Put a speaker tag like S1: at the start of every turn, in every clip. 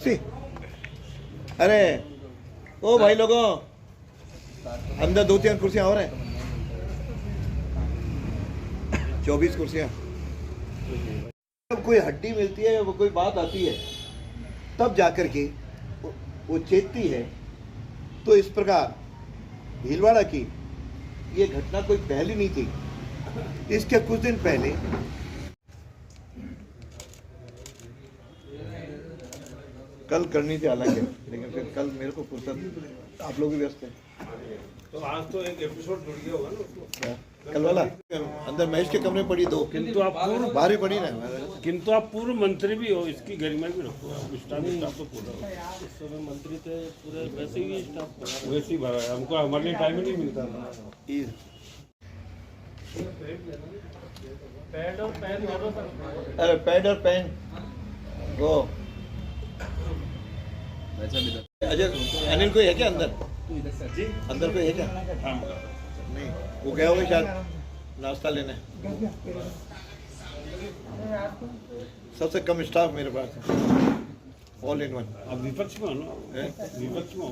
S1: कुर्सी। अरे ओ भाई लोगों, अंदर 2-3 कुर्सियां और हैं। 24 कुर्सियां। जब कोई हड्डी मिलती है, वो कोई बात आती है, तब जाकर के वो चेतती है। तो इस प्रकार भीलवाड़ा की ये घटना कोई पहली नहीं थी। इसके कुछ दिन पहले कल करनी थी हालांकि, लेकिन फिर कल मेरे को फुर्सत, आप लोग भी व्यस्त हैं,
S2: तो आज तो एक एपिसोड जुड़ गया होगा ना उसको।
S1: कल वाला अंदर महेश के कमरे पड़ी 2,
S2: किंतु आप पूर्व
S1: बाहर ही पड़ी ना।
S2: किंतु आप पूर्व मंत्री भी हो, इसकी गरिमा भी रखो। आप स्टाफ तो पूरा हो।
S3: इस समय मंत्री थे पूरे, वैसे ही स्टाफ
S2: वैसे ही भरा है, हमको हमारे लिए टाइम ही नहीं मिलता था।
S3: पैड और पेन दोनों सर।
S1: अरे पैड और पेन वो अजय अनिल कोई है क्या अंदर? अंदर कोई है क्या? नहीं, वो गया होगा शायद नाश्ता लेने। सबसे कम स्टाफ मेरे पास है, ऑल इन वन।
S2: आप विपक्ष में हो ना? विपक्ष में हो।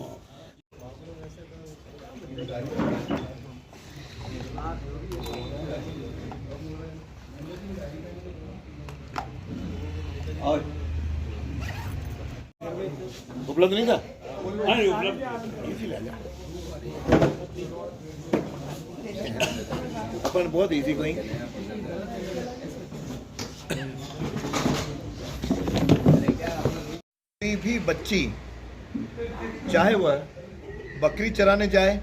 S1: और उपलब्ध नहीं था?
S2: नहीं उपलब्ध।
S1: इजी ले लिया अपन, बहुत इजी गोइंग। कोई भी बच्ची चाहे वह बकरी चराने जाए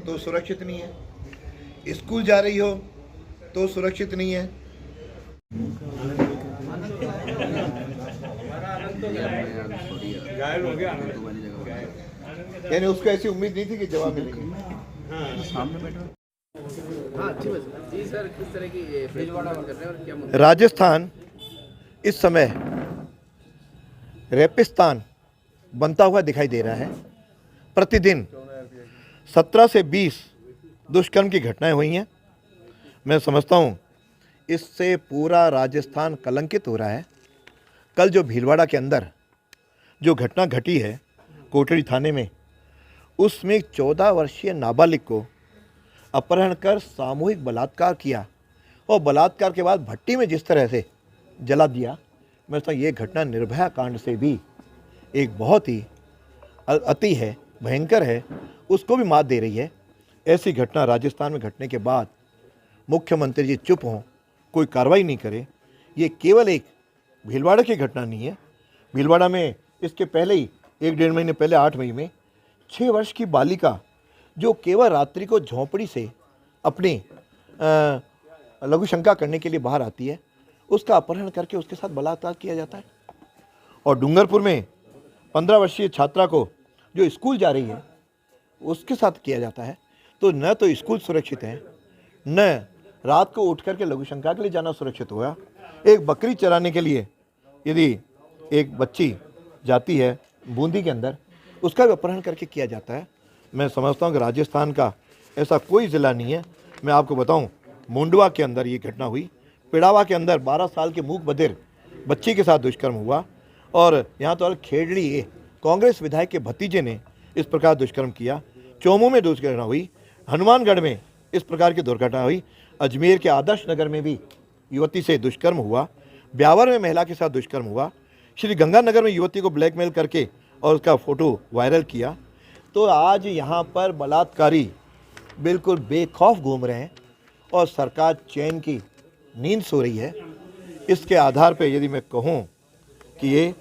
S1: तो सुरक्षित नहीं है, स्कूल जा रही हो तो सुरक्षित नहीं है।
S2: घायल हो गया।
S1: यानी उसको ऐसी उम्मीद नहीं थी कि जवाब मिलेगी।
S3: जी सर, किस तरह की भीलवाड़ा कर रहे हैं और क्या मुद्दा?
S1: राजस्थान इस समय रेपिस्तान बनता हुआ दिखाई दे रहा है। प्रतिदिन 17 से 20 दुष्कर्म की घटनाएं हुई हैं। मैं समझता हूं इससे पूरा राजस्थान कलंकित हो रहा है। कल जो भीलवाड़ा के अंदर जो घटना घटी है कोटड़ी थाने में, उसमें एक 14 वर्षीय नाबालिग को अपहरण कर सामूहिक बलात्कार किया और बलात्कार के बाद भट्टी में जिस तरह से जला दिया, मैं समझता हूँ ये घटना निर्भया कांड से भी एक बहुत ही अति है, भयंकर है, उसको भी मात दे रही है। ऐसी घटना राजस्थान में घटने के बाद मुख्यमंत्री जी चुप हों, कोई कार्रवाई नहीं करे। ये केवल एक भीलवाड़ा की घटना नहीं है। भीलवाड़ा में इसके पहले ही 1-1.5 महीने पहले 8 मई में 6 वर्ष की बालिका जो केवल रात्रि को झोंपड़ी से अपनी लघु शंका करने के लिए बाहर आती है, उसका अपहरण करके उसके साथ बलात्कार किया जाता है। और डूंगरपुर में 15 वर्षीय छात्रा को जो स्कूल जा रही है उसके साथ किया जाता है। तो न तो स्कूल सुरक्षित है, न रात को उठ करके लघु शंका के लिए जाना सुरक्षित होगा। एक बकरी चराने के लिए यदि एक बच्ची जाती है बूंदी के अंदर, उसका भी अपहरण करके किया जाता है। मैं समझता हूँ कि राजस्थान का ऐसा कोई ज़िला नहीं है। मैं आपको बताऊँ, मुंडवा के अंदर ये घटना हुई, पिड़ावा के अंदर 12 साल के मूक बधिर बच्ची के साथ दुष्कर्म हुआ, और यहाँ तो खेड़ली कांग्रेस विधायक के भतीजे ने इस प्रकार दुष्कर्म किया। चोमू में दुष्घटना हुई, हनुमानगढ़ में इस प्रकार की दुर्घटना हुई, अजमेर के आदर्श नगर में भी युवती से दुष्कर्म हुआ, ब्यावर में महिला के साथ दुष्कर्म हुआ, श्री गंगानगर में युवती को ब्लैकमेल करके और उसका फ़ोटो वायरल किया। तो आज यहाँ पर बलात्कारी बिल्कुल बेखौफ घूम रहे हैं और सरकार चैन की नींद सो रही है। इसके आधार पर यदि मैं कहूँ कि ये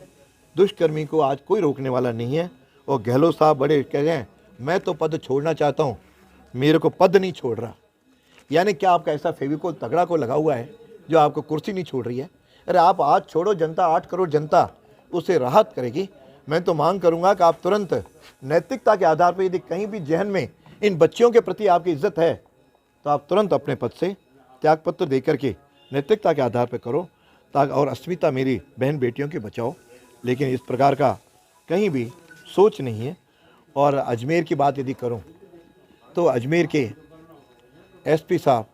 S1: दुष्कर्मी को आज कोई रोकने वाला नहीं है। और गहलोत साहब बड़े कह रहे हैं, मैं तो पद छोड़ना चाहता हूँ, मेरे को पद नहीं छोड़ रहा। यानी क्या आपका ऐसा फेविकोल तगड़ा को लगा हुआ है जो आपको कुर्सी नहीं छोड़ रही है? अरे आप आज छोड़ो, जनता 8 करोड़ जनता उसे राहत करेगी। मैं तो मांग करूंगा कि आप तुरंत नैतिकता के आधार पर यदि कहीं भी जहन में इन बच्चियों के प्रति आपकी इज्जत है तो आप तुरंत अपने पद से त्यागपत्र दे करके नैतिकता के आधार पर करो, ताकि और अस्मिता मेरी बहन बेटियों की बचाओ। लेकिन इस प्रकार का कहीं भी सोच नहीं है। और अजमेर की बात यदि करूं तो अजमेर के एसपी साहब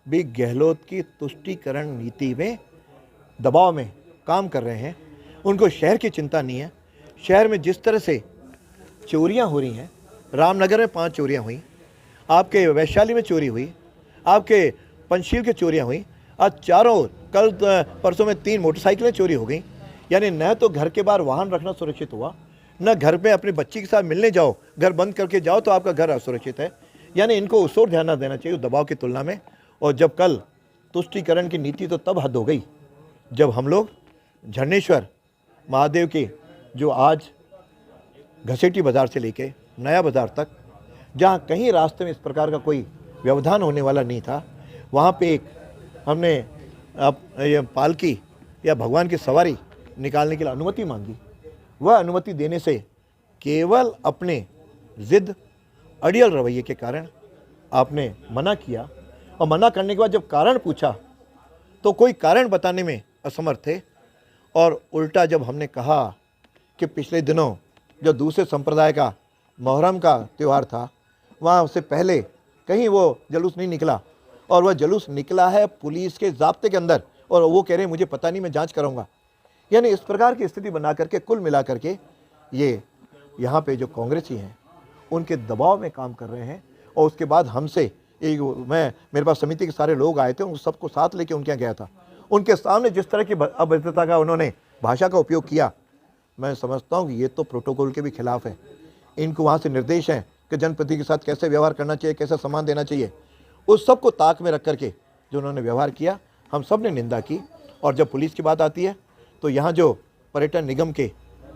S1: भी गहलोत की तुष्टीकरण नीति में दबाव में काम कर रहे हैं। उनको शहर की चिंता नहीं है, शहर में जिस तरह से चोरियां हो रही हैं, रामनगर में 5 चोरियां हुई, आपके वैशाली में चोरी हुई, आपके पंचशील के चोरियां हुई, आज चारों कल परसों में 3 मोटरसाइकिलें चोरी हो गई। यानी न तो घर के बाहर वाहन रखना सुरक्षित हुआ, न घर पे अपनी बच्ची के साथ मिलने जाओ, घर बंद करके जाओ तो आपका घर असुरक्षित है। यानी इनको उस ओर ध्यान न देना चाहिए दबाव की तुलना में। और जब कल तुष्टीकरण की नीति तो तब हद हो गई जब हम लोग झरनेश्वर महादेव के जो आज घसेटी बाज़ार से लेके नया बाज़ार तक, जहाँ कहीं रास्ते में इस प्रकार का कोई व्यवधान होने वाला नहीं था, वहाँ पे एक हमने ये पालकी या भगवान की सवारी निकालने के लिए अनुमति मांगी। वह अनुमति देने से केवल अपने ज़िद अड़ियल रवैये के कारण आपने मना किया, और मना करने के बाद जब कारण पूछा तो कोई कारण बताने में असमर्थ थे। और उल्टा जब हमने कहा कि पिछले दिनों जो दूसरे संप्रदाय का मुहर्रम का त्यौहार था, वहाँ उससे पहले कहीं वो जुलूस नहीं निकला, और वह जुलूस निकला है पुलिस के ज़ाब्ते के अंदर, और वो कह रहे हैं मुझे पता नहीं, मैं जांच करूँगा। यानी इस प्रकार की स्थिति बना करके कुल मिला करके ये यहाँ पे जो कांग्रेसी हैं उनके दबाव में काम कर रहे हैं। और उसके बाद हमसे एक मेरे पास समिति के सारे लोग आए थे, उन सबको साथ लेके उनके यहाँ गया था। उनके सामने जिस तरह की अभद्रता का उन्होंने भाषा का उपयोग किया, मैं समझता हूँ कि ये तो प्रोटोकॉल के भी खिलाफ है। इनको वहाँ से निर्देश हैं कि जनप्रतिनिधि के साथ कैसे व्यवहार करना चाहिए, कैसे सम्मान देना चाहिए। उस सब को ताक में रख करके जो उन्होंने व्यवहार किया, हम सब ने निंदा की। और जब पुलिस की बात आती है तो यहाँ जो पर्यटन निगम के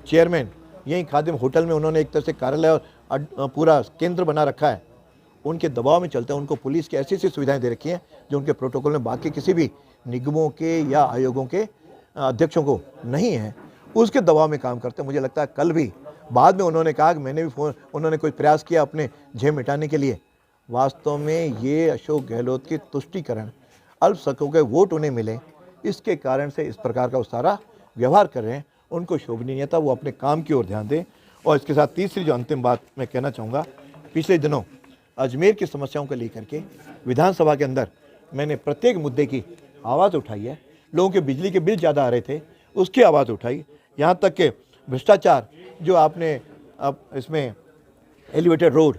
S1: चेयरमैन यहीं खादिम होटल में उन्होंने एक तरह से कार्यालय और पूरा केंद्र बना रखा है, उनके दबाव में चलते हैं उनको पुलिस की ऐसी ऐसी सुविधाएं दे रखी हैं जो उनके प्रोटोकॉल में बाकी किसी भी निगमों के या आयोगों के अध्यक्षों को नहीं है। उसके दबाव में काम करते हैं। मुझे लगता है कल भी बाद में उन्होंने कहा कि मैंने भी उन्होंने कोई प्रयास किया अपने झेम मिटाने के लिए। वास्तव में ये अशोक गहलोत की तुष्टीकरण, अल्पसंख्यकों के वोट उन्हें मिले, इसके कारण से इस प्रकार का सारा व्यवहार कर रहे हैं। उनको शोभनीय नहीं था, वो अपने काम की ओर ध्यान दें। और इसके साथ तीसरी जो अंतिम बात मैं कहना चाहूँगा, पिछले दिनों अजमेर की समस्याओं को लेकर के विधानसभा के अंदर मैंने प्रत्येक मुद्दे की आवाज़ उठाई है। लोगों के बिजली के बिल ज़्यादा आ रहे थे, उसकी आवाज़ उठाई। यहाँ तक कि भ्रष्टाचार जो आपने अब इसमें एलिवेटेड रोड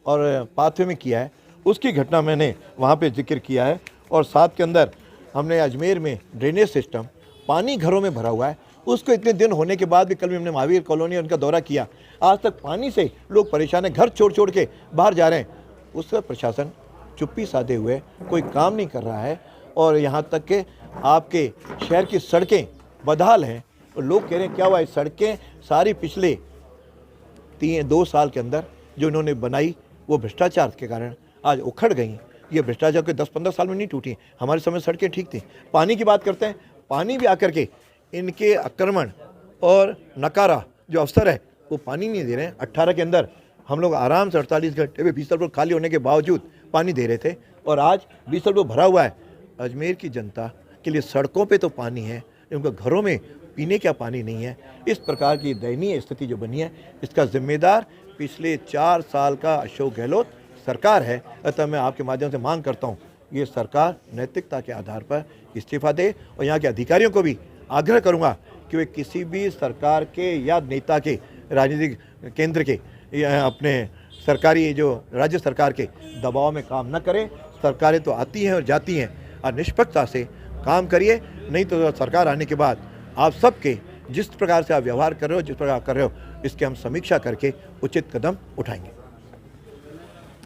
S1: और पाथवे में किया है, उसकी घटना मैंने वहाँ पे जिक्र किया है। और साथ के अंदर हमने अजमेर में ड्रेनेज सिस्टम, पानी घरों में भरा हुआ है, उसको इतने दिन होने के बाद भी कल भी हमने महावीर कॉलोनी उनका दौरा किया। आज तक पानी से लोग परेशान हैं, घर छोड़ छोड़ के बाहर जा रहे हैं। उसका प्रशासन चुप्पी साधे हुए कोई काम नहीं कर रहा है। और यहाँ तक कि आपके शहर की सड़कें बदहाल हैं, और लोग कह रहे हैं क्या हुआ, इस सड़कें सारी पिछले 2 साल के अंदर जो इन्होंने बनाई वो भ्रष्टाचार के कारण आज उखड़ गई। ये भ्रष्टाचार के 10-15 साल में नहीं टूटी, हमारे समय सड़कें ठीक थी। पानी की बात करते हैं, पानी भी आकर के इनके आक्रमण और नकारा जो अफसर है वो पानी नहीं दे रहे हैं। 18 के अंदर हम लोग आराम से 48 घंटे में 20 फुट खाली होने के बावजूद पानी दे रहे थे, और आज 20 फुट भरा हुआ है। अजमेर की जनता के लिए सड़कों पे तो पानी है, उनके घरों में पीने का पानी नहीं है। इस प्रकार की दयनीय स्थिति जो बनी है, इसका जिम्मेदार पिछले 4 साल का अशोक गहलोत सरकार है। अतः मैं आपके माध्यम से मांग करता हूँ ये सरकार नैतिकता के आधार पर इस्तीफा दे। और यहाँ के अधिकारियों को भी आग्रह करूँगा कि वे किसी भी सरकार के या नेता के, राजनीतिक केंद्र के या अपने सरकारी जो राज्य सरकार के दबाव में काम न करें। सरकारें तो आती हैं और जाती हैं, और निष्पक्षता से काम करिए, नहीं तो सरकार आने के बाद आप सबके जिस प्रकार से आप व्यवहार कर रहे हो, जिस प्रकार कर रहे हो, इसके हम समीक्षा करके उचित कदम उठाएंगे।